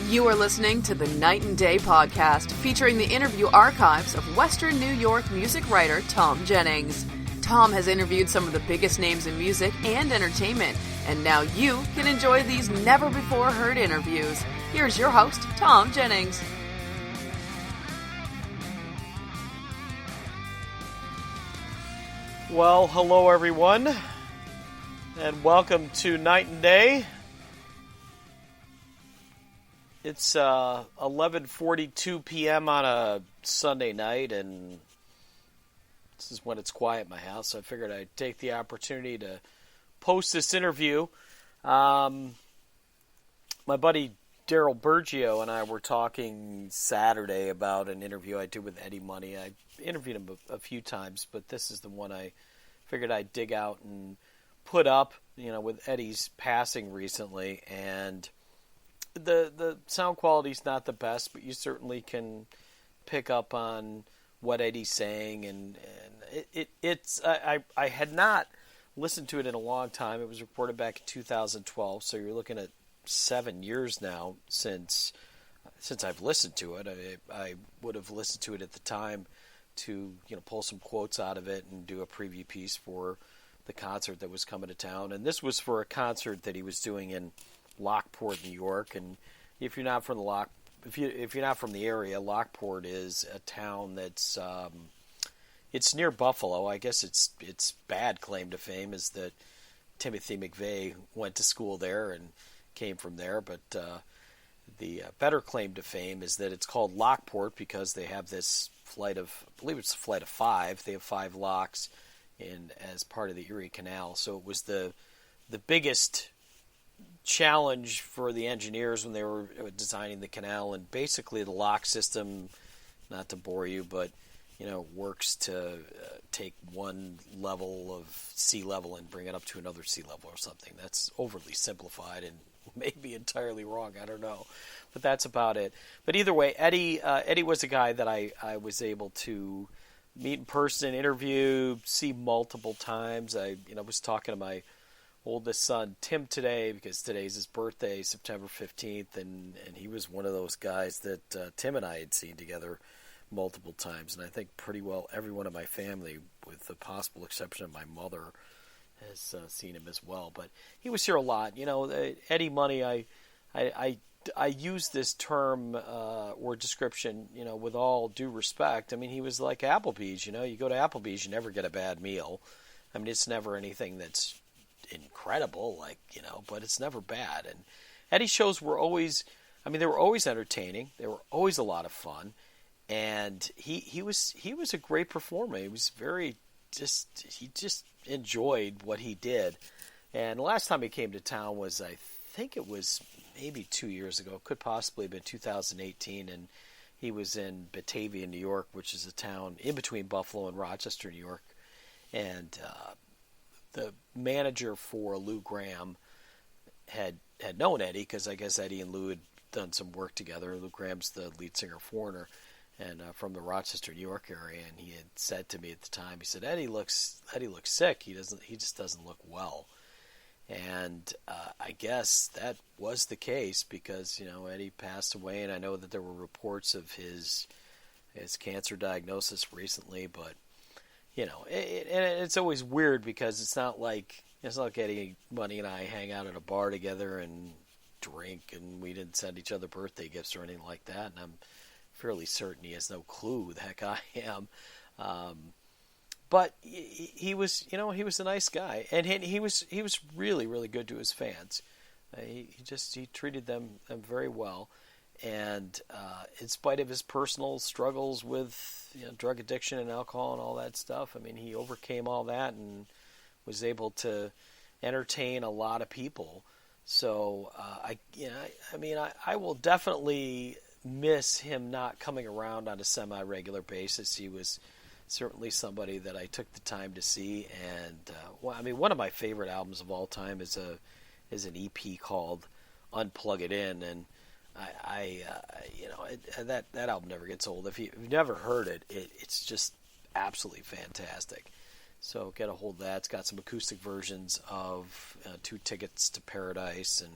You are listening to the Night and Day podcast, featuring the interview archives of Western New York music writer Thom Jennings. Thom has interviewed some of the biggest names in music and entertainment, and now you can enjoy these never-before-heard interviews. Here's your host, Thom Jennings. Well, hello everyone, and welcome to Night and Day. It's 11:42 p.m. on a Sunday night, and this is when it's quiet at my house, so I figured I'd take the opportunity to post this interview. My buddy Daryl Bergio and I were talking Saturday about an interview I did with Eddie Money. I interviewed him a few times, but this is the one I figured I'd dig out and put up, with Eddie's passing recently. And the sound quality's not the best, but you certainly can pick up on what Eddie's saying. And I had not listened to it in a long time. It was recorded back in 2012, so you're looking at 7 years now since I've listened to it. I would have listened to it at the time to pull some quotes out of it and do a preview piece for the concert that was coming to town. And this was for a concert that he was doing in Lockport, New York. And if you're not from the area, Lockport is a town that's it's near Buffalo. I guess its bad claim to fame is that Timothy McVeigh went to school there and came from there, but the better claim to fame is that it's called Lockport because they have this flight of, I believe it's a flight of 5. They have 5 locks as part of the Erie Canal. So it was the biggest challenge for the engineers when they were designing the canal. And basically the lock system, not to bore you, but works to take one level of sea level and bring it up to another sea level or something. That's overly simplified and may be entirely wrong. I don't know. But that's about it. But either way, Eddie was a guy that I was able to meet in person, interview, see multiple times. I was talking to my oldest son, Tim, today because today's his birthday, September 15th, and he was one of those guys that Tim and I had seen together multiple times. And I think pretty well everyone in my family, with the possible exception of my mother, has seen him as well. But he was here a lot. Eddie Money, I use this term or description, with all due respect. I mean, he was like Applebee's. You go to Applebee's, you never get a bad meal. I mean, it's never anything that's incredible, but it's never bad. And Eddie's shows were always, they were always entertaining. They were always a lot of fun. And he was a great performer. He was he just enjoyed what he did. And the last time he came to town was, I think it was maybe 2 years ago. Could possibly have been 2018. And he was in Batavia, New York, which is a town in between Buffalo and Rochester, New York. And the manager for Lou Gramm had known Eddie, because I guess Eddie and Lou had done some work together. Lou Gramm's the lead singer of Foreigner, and from the Rochester, New York area. And he had said to me at the time, he said, Eddie looks sick. He just doesn't look well. And I guess that was the case because Eddie passed away, and I know that there were reports of his cancer diagnosis recently. But and it's always weird because it's not like Eddie Money and I hang out at a bar together and drink, and we didn't send each other birthday gifts or anything like that. And I'm fairly certain he has no clue who the heck I am. But he was a nice guy, and he was really, really good to his fans. He treated them very well, and in spite of his personal struggles with drug addiction and alcohol and all that stuff, he overcame all that and was able to entertain a lot of people. So I will definitely miss him not coming around on a semi-regular basis. He was certainly somebody that I took the time to see, and one of my favorite albums of all time is an EP called "Unplug It In," and that album never gets old. If you've never heard it, it's just absolutely fantastic. So get a hold of that. It's got some acoustic versions of 2 Tickets to Paradise and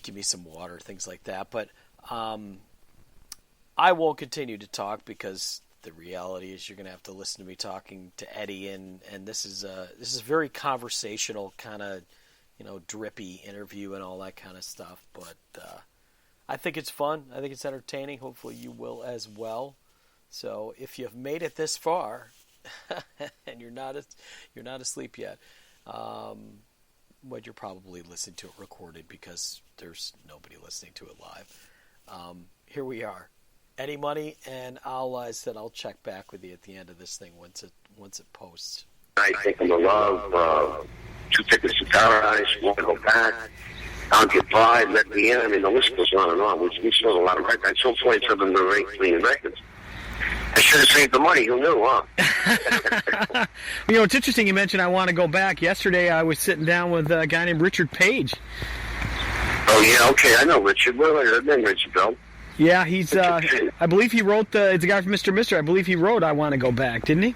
give me some water, things like that. But I won't continue to talk because the reality is you're going to have to listen to me talking to Eddie, and this is a very conversational kind of, drippy interview and all that kind of stuff. But I think it's fun. I think it's entertaining. Hopefully you will as well. So if you've made it this far and you're not asleep yet, you're probably listening to it recorded because there's nobody listening to it live. Here we are. Eddie Money, and I'll check back with you at the end of this thing once it posts. I think I'm in love, 2 tickets to paradise, want to go back, I'll get by, let me in. I mean, the list goes on and on. We sold a lot of records. I sold 27 million records. I should have saved the money. Who knew, huh? It's interesting you mentioned I want to go back. Yesterday I was sitting down with a guy named Richard Page. Oh, yeah, okay. I know Richard. Where was the name, Richard, though? Yeah, he's, I believe he wrote, it's a guy from Mr. Mister. I believe he wrote I Want to Go Back, didn't he?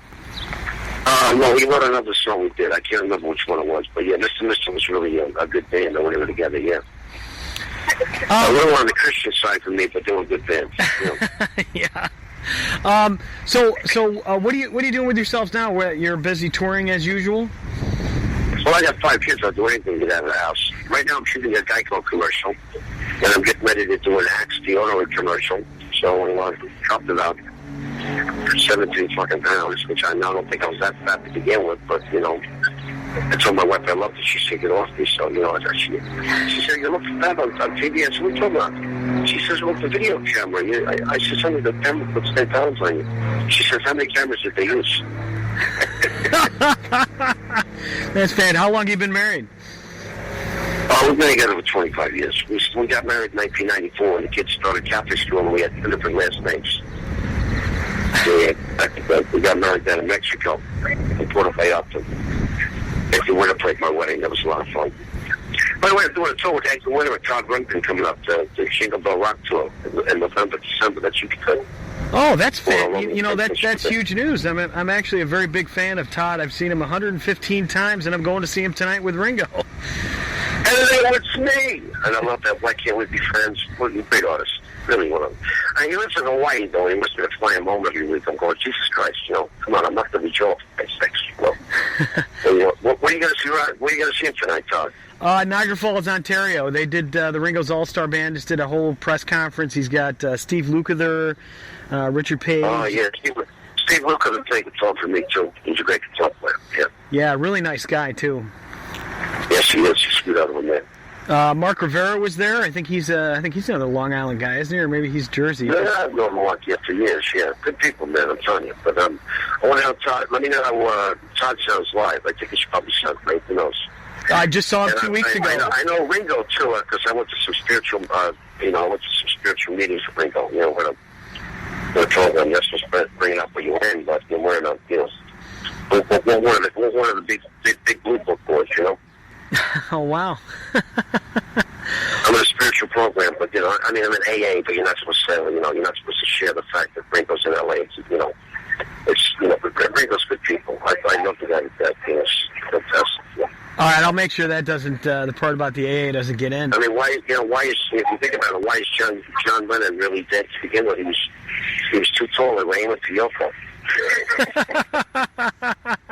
No, he wrote another song we did. I can't remember which one it was. But yeah, Mr. Mister was really a good band. They were together, yeah. A little on the Christian side for me, but they were good bands. Yeah. So what are you doing with yourselves now? You're busy touring as usual? Well, I got 5 kids. I'll do anything to get out of the house. Right now I'm shooting a Geico commercial, and I'm getting ready to do an Axe deodorant commercial. So I dropped it out 17 fucking pounds, which I don't think I was that fat to begin with, but, I told my wife I loved it. She said, "Get off me." So, she said, "You look fat on TV." I said, "What are you talking about?" She says, "Well, the video camera." I said, "Somebody, the camera puts 10 pounds on you." She says, "How many cameras did they use?" That's bad. How long have you been married? Oh, we've been together for 25 years. We got married in 1994, and the kids started Catholic school, and we had 2 different last names. We got married down in Mexico in Puerto Vallarta. At the Winter Plate, my wedding. That was a lot of fun. By the way, I'm doing a tour with Hank the Winter with Todd Rundgren coming up, the Shingle Bell Rock Tour in November, December. That should be good. Oh, that's that's huge news. I'm actually a very big fan of Todd. I've seen him 115 times, and I'm going to see him tonight with Ringo. And it's me. And I love that. Why can't we be friends? What a great artist. Really one of them. And he lives in Hawaii, though. He must be flying home every week. I'm going, Jesus Christ, come on, I'm not going to be Joe. Well, what are you going to see? What are you going to see him tonight, Todd? Niagara Falls, Ontario. They did the Ringo's All-Star Band. Just did a whole press conference. He's got Steve Lukather, Richard Page. Oh yeah, Steve Lukather played guitar for me too. He's a great guitar player. Yeah. Yeah, really nice guy too. Yes, he is. He's screwed out of a man. Mark Rivera was there. I think he's another Long Island guy, isn't he? Or maybe he's Jersey. Yeah, I've known Mark for years. Yeah, good people, man. I'm telling you. But I want to have Todd. Let me know how Todd sounds live. I think he should probably sound great. Who knows? I just saw him 2 weeks ago. I know Ringo too, because I went to some spiritual, meetings with Ringo. When I told them yes, was bringing up where you were in, but we're in we're one of the big blue book boys, Oh, wow. I'm in a spiritual program, but, I'm in AA, but you're not supposed to say, you're not supposed to share the fact that Ringo's in LA. Ringo's good people. I love the guy that, it's fantastic. Yeah. All right, I'll make sure that doesn't, the part about the AA doesn't get in. I mean, why is, if you think about it, why is John Lennon really dead to begin with? He was too tall and he went to Yoko.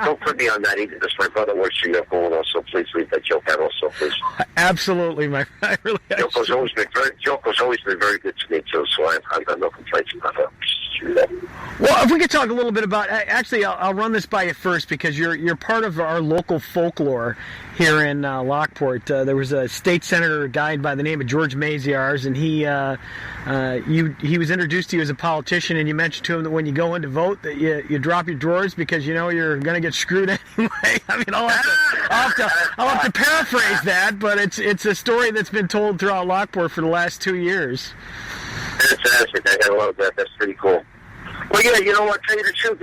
Don't put me on that either. That's my brother works for Yoko, and also please leave that joke out. Also, please. Absolutely, my friend. Yoko's always been very good to me too. So I've got no complaints about that. Well, if we could talk a little bit about, actually, I'll run this by you first because you're part of our local folklore here in Lockport. There was a state senator guy by the name of George Maziarz, and he was introduced to you as a politician, and you mentioned to him that when you go in to vote that you drop your drawers because you're going to get screwed anyway. I mean, I'll have to paraphrase that, but it's a story that's been told throughout Lockport for the last 2 years. Fantastic. I love that. That's pretty cool. Well, yeah, what, tell you the truth,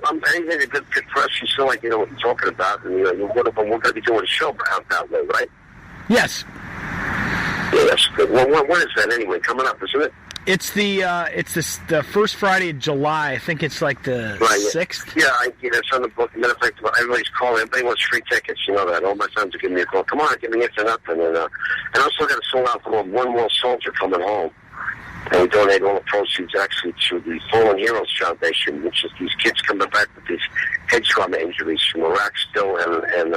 I'm anything a good press, you feel like you know what you're talking about, and we're going to be doing a show out that way, right? Yes. Yeah, that's good. Well, when is that anyway? Coming up, isn't it? It's the first Friday of July. I think it's like the 6th. Yeah, it's on the book. Matter of fact, everybody's calling. Everybody wants free tickets. You know that. All my friends are giving me a call. Come on, give me it for nothing. And I also got a song out called One More Soldier Coming Home. And we donate all the proceeds actually to the Fallen Heroes Foundation, which is these kids coming back with these head trauma injuries from Iraq still and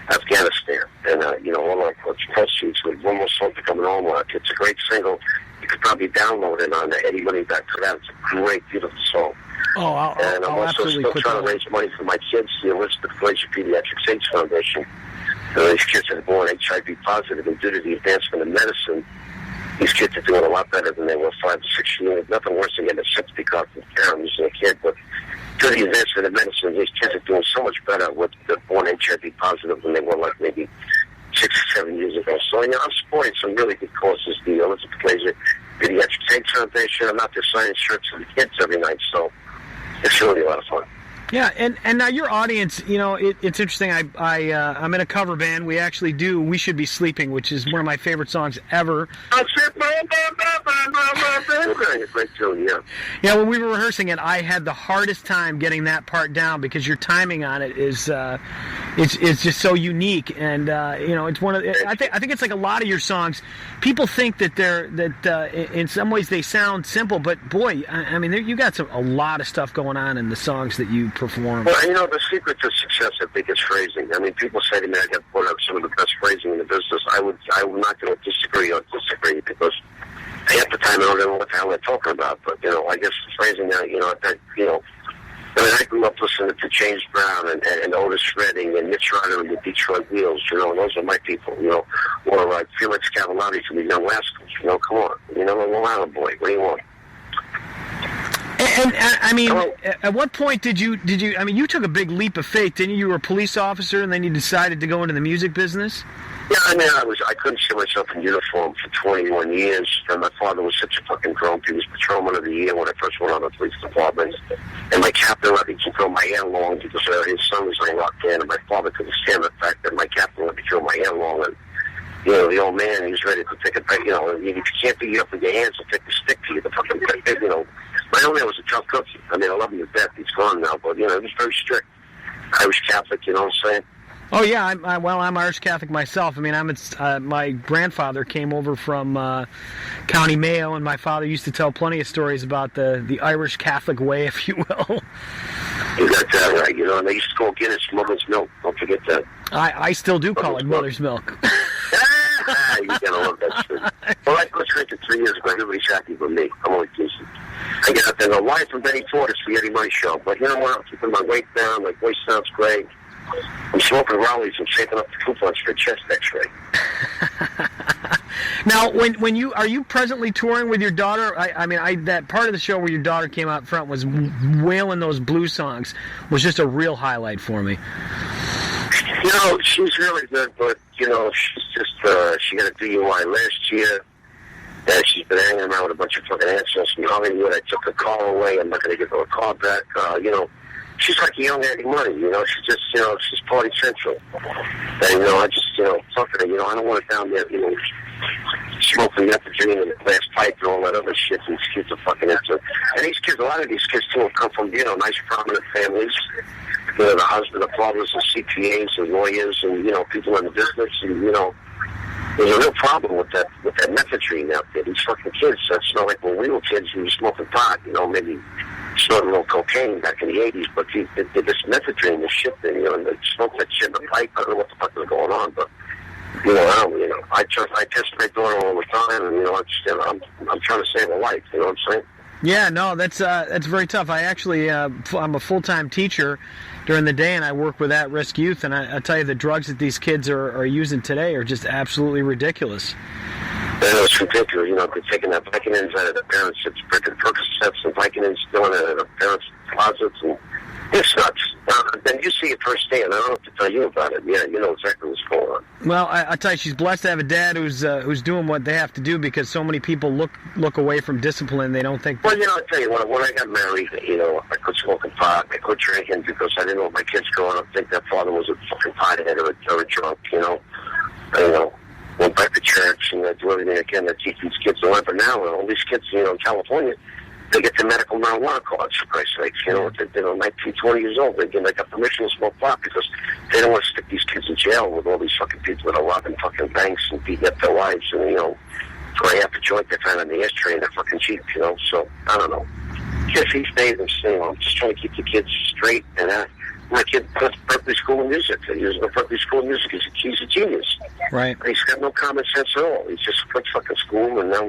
Afghanistan. And, all our proceeds with One More Soldier Coming Home. It's a great single. You could probably download it on the Eddie Money back to that. It's a great, beautiful song. Oh, I'm also still trying to raise money for my kids, the Elizabeth Glacier Pediatric AIDS Foundation. These kids are born HIV positive, and due to the advancement of medicine, these kids are doing a lot better than they were 5 to 6 years. Nothing worse than getting a septic because of parents as a kid, but due to the advancement of medicine, these kids are doing so much better with the born HIV positive than they were like maybe 6 or 7 years ago. So, I'm supporting some really good causes. The Elizabeth Glacier Pediatric AIDS Foundation. I'm out there signing shirts for the kids every night, so it's really a lot of fun. Yeah, and now your audience, it's interesting. I'm in a cover band. We actually do "We Should Be Sleeping," which is one of my favorite songs ever. Great tune, yeah. Yeah, when we were rehearsing it, I had the hardest time getting that part down because your timing on it is it's just so unique, and it's one of. I think it's like a lot of your songs. People think that in some ways they sound simple, but boy, I mean, you got a lot of stuff going on in the songs that you perform. Well, the secret to success, I think, is phrasing. I mean, people say to me, I got put up some of the best phrasing in the business. I would not going to disagree because half the time I don't know what the hell they're talking about. But I guess phrasing, I grew up listening to James Brown and Otis Redding and Mitch Ryder and the Detroit Wheels. And those are my people. Or like Felix Cavallari from the Young Rascals. Come on, I'm a Long Island boy. What do you want? And I mean, at what point did you? I mean, you took a big leap of faith, didn't you? You were a police officer, and then you decided to go into the music business. Yeah, I mean, I couldn't see myself in uniform for 21 years. And my father was such a fucking grump. He was patrolman of the year when I first went on the police department. And my captain let me grow my hair long because his son was on locked in, and my father couldn't stand the fact that my captain let me grow my hair long. And the old man, he was ready to take a break. If you can't beat you up with your hands, he'll take a stick to you. The fucking, my old man was a tough cookie. I mean, I love him to death. He's gone now, but he was very strict. Irish Catholic, you know what I'm saying? Oh yeah, I'm Irish Catholic myself. I mean, my grandfather came over from County Mayo, and my father used to tell plenty of stories about the Irish Catholic way, if you will. You got that right, and they used to call Guinness mother's milk. Don't forget that. I still do call it mother's milk. You gotta love that shit. Well, I was drinking 3 years ago. Everybody's happy but me. I'm only teasing. I get out there and go, live from Benny Tortoise for the Eddie Money Show. But you know what? I'm keeping my weight down. My voice sounds great. I'm smoking Rowleys and shaping up the coupons for a chest X-ray. Now, when are you presently touring with your daughter? I mean, that part of the show where your daughter came out front was wailing those blues songs was just a real highlight for me. She's really good, but she's just she got a DUI last year. And she's been hanging around with a bunch of fucking assholes from Hollywood. I took the car away. I'm not going to give her a car back. She's like a young Eddie Money, She's just, she's party central. And, I just, talk to her, I don't want her down there, smoking methadone and glass pipe and all that other shit. And these kids are fucking into it. And these kids, a lot of these kids, too, come from, nice, prominent families. The husband, the fathers are CPAs and lawyers and, people in the business. And, there's a real problem with that methadone out there. These fucking kids, that's not like when we were kids and we were smoking pot, maybe snorting a little cocaine back in the 80s, but this methadone, this shit thing, and they smoke that shit in the pipe. I don't know what the fuck is going on, but, I test my daughter all the time, and, I'm trying to save her life, you know what I'm saying? Yeah, no, that's very tough. I actually, I'm a full-time teacher during the day, and I work with at-risk youth, and I tell you, the drugs that these kids are using today are just absolutely ridiculous. It's ridiculous, they're taking that Vicodins out of the parents' freaking Percocets and Vicodins still in the parents' closets, and it's nuts. Then you see it firsthand. I don't have to tell you about it. Yeah, you know exactly what's going on. Well, I tell you, she's blessed to have a dad who's doing what they have to do because so many people look away from discipline. They don't think. Well, I tell you, when I got married, I quit smoking pot. I quit drinking because I didn't want my kids growing up think that father was a fucking pothead or a drunk. went back to church, and do everything again to teach these kids to learn. But now, all these kids, in California, they get their medical marijuana cards, for Christ's sakes. They're 19, 20 years old. They got permission to smoke pot because they don't want to stick these kids in jail with all these fucking people that are robbing fucking banks and beating up their wives. And, for half a joint they find on the ashtray and they're fucking cheap, So, I don't know. Kids these days, I'm just trying to keep the kids straight. And my kid goes to Berkeley School of Music. He was in Berkeley School of Music. He's a genius. Right. He's got no common sense at all. He's just quit fucking school, and now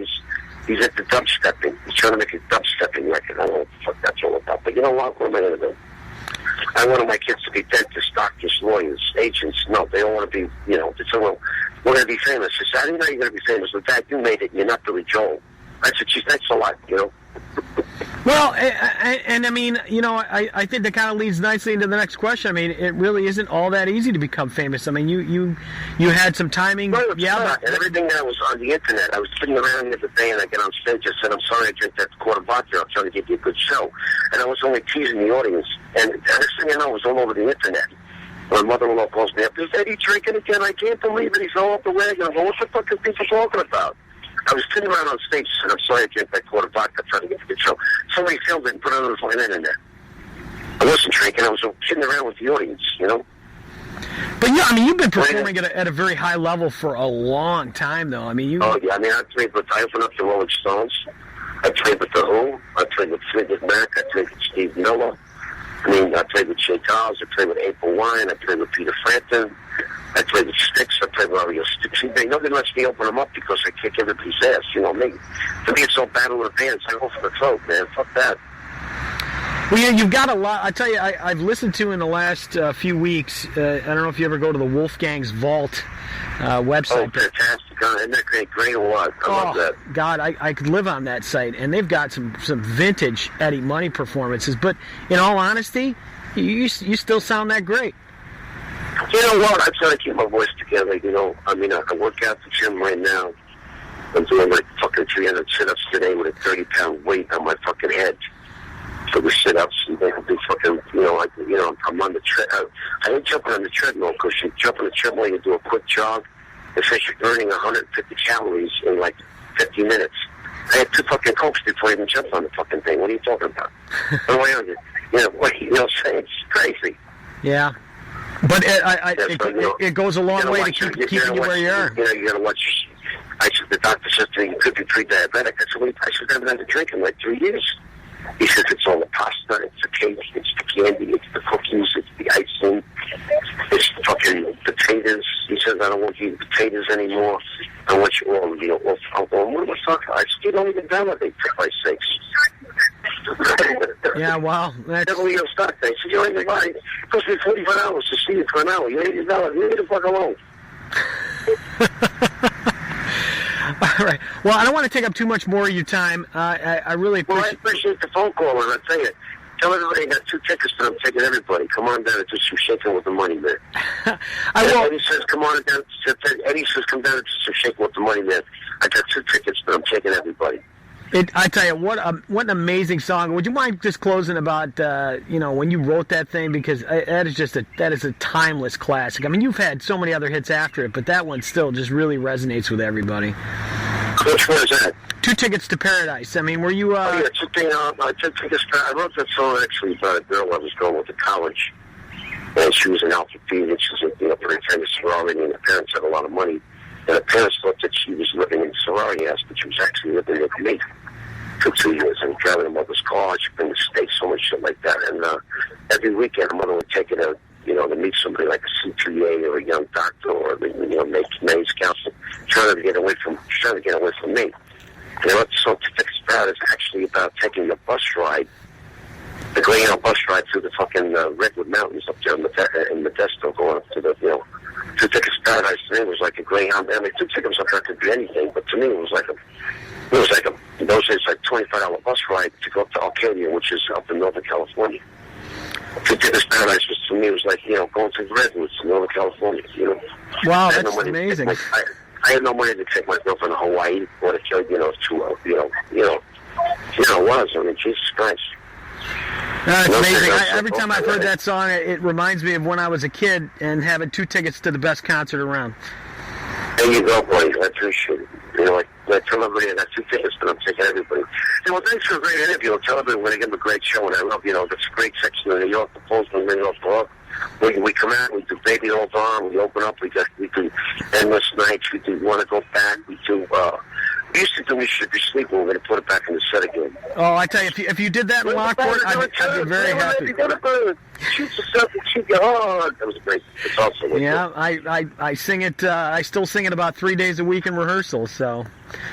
he's at the dubstepping. He's trying to make a dubstepping record. I don't know what the fuck that's all about. But you know what? What am I going to do? I wanted my kids to be dentists, doctors, lawyers, agents. No, they don't want to be, it's a little, we're going to be famous. I said, I didn't know you're going to be famous. In fact, you made it, and you're not Billy Joel. That's a lot, Well, and I mean, I think that kind of leads nicely into the next question. I mean, it really isn't all that easy to become famous. I mean, you had some timing. Well, yeah, and everything that was on the internet. I was sitting around the other day, and I get on stage. I said, I'm sorry I drank that quart of vodka. I'm trying to give you a good show. And I was only teasing the audience. And the next thing I know, it was all over the internet. My mother-in-law calls me up. Is Eddie drinking again? I can't believe it. He's all up the wagon. I go, what the fuck are people talking about? I was sitting around on stage and I'm sorry I drank that quart of vodka trying to get a good show. Somebody filmed it and put it on the fucking internet. I wasn't drinking. I was sitting around with the audience, But yeah, I mean, you've been performing at a very high level for a long time, though. I mean, Oh, yeah. I mean, I opened up the Rolling Stones. I played with The Who. I played with Fleetwood Mac. I played with Steve Miller. I played with Jay Giles. I played with April Wine. I played with Peter Frampton. I played with Styx. I played with Ario Styx. Nobody lets me open them up because I kick everybody's ass. Me. For me, it's all battle of the bands. I go for the throat, man. Fuck that. Well, you've got a lot. I tell you, I've listened to in the last few weeks. I don't know if you ever go to the Wolfgang's Vault website. Oh, fantastic. Isn't that great or what? I love that. God, I could live on that site. And they've got some vintage Eddie Money performances. But in all honesty, you still sound that great. You know what? I try to keep my voice together, I work out the gym right now. I'm doing like fucking 300 sit-ups today with a 30-pound weight on my fucking head. So the sit-ups, and they do fucking, I'm on the treadmill. I ain't jumping on the treadmill because you jump on the treadmill, you do a quick jog. It says you're burning 150 calories in like 50 minutes. I had 2 fucking Cokes before I even jumped on the fucking thing. What are you talking about? It's crazy. Yeah. But it goes a long way to keeping you where you are. You gotta watch. The doctor said to me, you could be pre-diabetic. I said, I haven't had a drink in like 3 years. He says it's all the pasta, it's the cake, it's the candy, it's the cookies, it's the icing, it's the fucking potatoes. He says, I don't want you to eat potatoes anymore. I want you all, what am I talking about? I still don't even validate, for Christ's sakes. Yeah, wow. That's... Your stock day. So you ain't gonna lie. It cost me $45 to see you for an hour. You ain't even valid. You need to fuck alone. All right. Well, I don't want to take up too much more of your time. I really appreciate... Well, I appreciate the phone call, and I tell you, tell everybody I got 2 tickets, but I'm taking everybody. Come on down and do some shaking with the money, man. Eddie says, come on down. Eddie says, come down and do some shaking with the money, man. I got 2 tickets, but I'm taking everybody. I tell you, what an amazing song. Would you mind just closing about, when you wrote that thing? Because that is a timeless classic. I mean, you've had so many other hits after it, but that one still just really resonates with everybody. Which one is that? 2 Tickets to Paradise. I mean, were you... I wrote that song actually about a girl I was going with to college. And she was an alpha feed, and she's a very famous sorority, and her parents had a lot of money. And her parents thought that she was living in sorority house, but she was actually living with me for 2 years and driving her mother's car. She'd been to States, so much shit like that. And every weekend, her mother would take her to, to meet somebody like a CPA or a young doctor or, marriage counselor, trying to get away from me. And I wrote the song Tickets to Paradise actually about taking the bus ride, the Greyhound bus ride through the fucking Redwood Mountains up there in Modesto, going up to the, 2 Tickets to Paradise to me was like a Greyhound. I mean, 2 tickets up there could be anything, but to me it was like in those days, like $25 bus ride to go up to Arcadia, which is up in Northern California. 2 Tickets to Paradise was, to me, was like, going to the Redwoods in Northern California, Wow, that's amazing. I had no money to take my girlfriend to Hawaii or to kill, it was. I mean, Jesus Christ. That's amazing. Every time I've heard that song, it reminds me of when I was a kid and having 2 tickets to the best concert around. Hey, There you go, boys. I appreciate it. You know, I tell everybody I got 2 tickets, but I'm taking everybody. Well, thanks for a great interview. I'll tell everybody we're going to give them a great show, and I love, that's a great section of New York, the Postman, New York Dog. We come out, we do Baby Old Arm, we open up, we do Endless Nights, we do Want to Go Back, we do, we used to do We Should Be Sleeping, we're going to put it back in the set again. Oh, I tell you, if you did that in Lockport, I'd be very happy. Shoot yourself and shoot your heart. That was great. It's also yeah, I sing it, I still sing it about 3 days a week in rehearsal, so.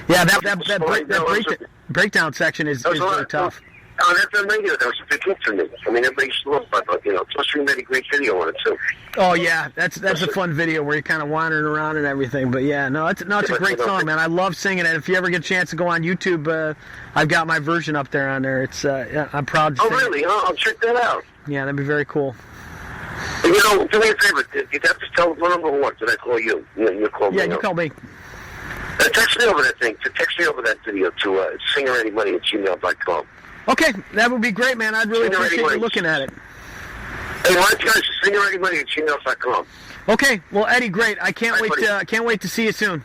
Yeah, that breakdown section is very tough. On FM radio, that was a big hit for me. I mean, everybody used to love it, but, plus we made a great video on it, too. Oh, yeah, that's a fun video where you're kind of wandering around and everything. But, yeah, it's a great song, man. I love singing it. If you ever get a chance to go on YouTube, I've got my version up there on there. It's I'm proud to sing really? it. Oh, I'll check that out. Yeah, that'd be very cool. Do me a favor. You'd have to tell what number one. Did I call you? You called me. Yeah, you called me. Text me over that thing. Text me over that video to singeranymmoney@gmail.com. Okay, that would be great, man. I'd really appreciate you looking at it. Hey, why don't you guys singeranymmoney@gmail.com. Okay, well, Eddie, great. I can't wait to see you soon.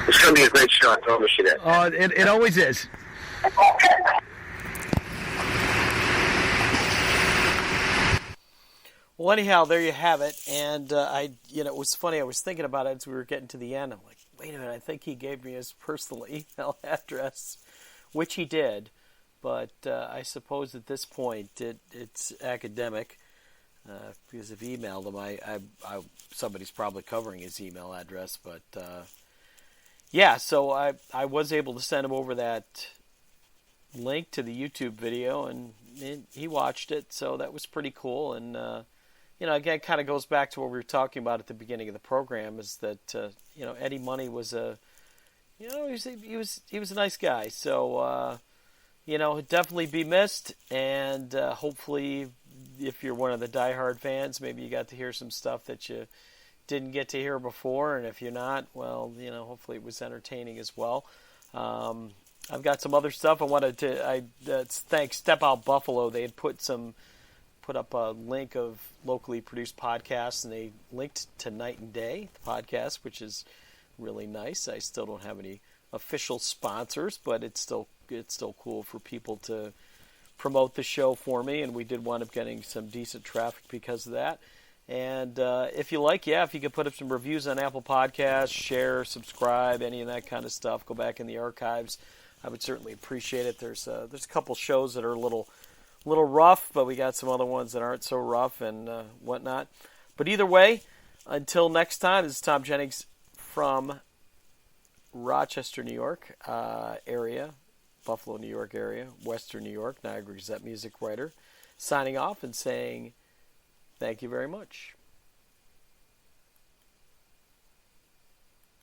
It's going to be a great show. I promise you that. Oh, it always is. Well, anyhow, there you have it. And it was funny. I was thinking about it as we were getting to the end. I'm like, wait a minute. I think he gave me his personal email address, which he did. But I suppose at this point it's academic because if he emailed him, somebody's probably covering his email address. But so I was able to send him over that link to the YouTube video, and he watched it. So that was pretty cool. And again, it kind of goes back to what we were talking about at the beginning of the program, is that Eddie Money was he was a nice guy. So. Definitely be missed, and hopefully, if you're one of the diehard fans, maybe you got to hear some stuff that you didn't get to hear before, and if you're not, well, hopefully it was entertaining as well. I've got some other stuff I wanted to thank Step Out Buffalo. They had put up a link of locally produced podcasts, and they linked to Night and Day, the podcast, which is really nice. I still don't have any official sponsors, but it's still cool for people to promote the show for me, and we did wind up getting some decent traffic because of that. And if you could put up some reviews on Apple Podcasts, share, subscribe, any of that kind of stuff, go back in the archives, I would certainly appreciate it. There's a couple shows that are a little rough, but we got some other ones that aren't so rough and whatnot. But either way, until next time, this is Thom Jennings from Rochester, New York area, Buffalo, New York area, Western New York, Niagara Gazette music writer, signing off and saying thank you very much.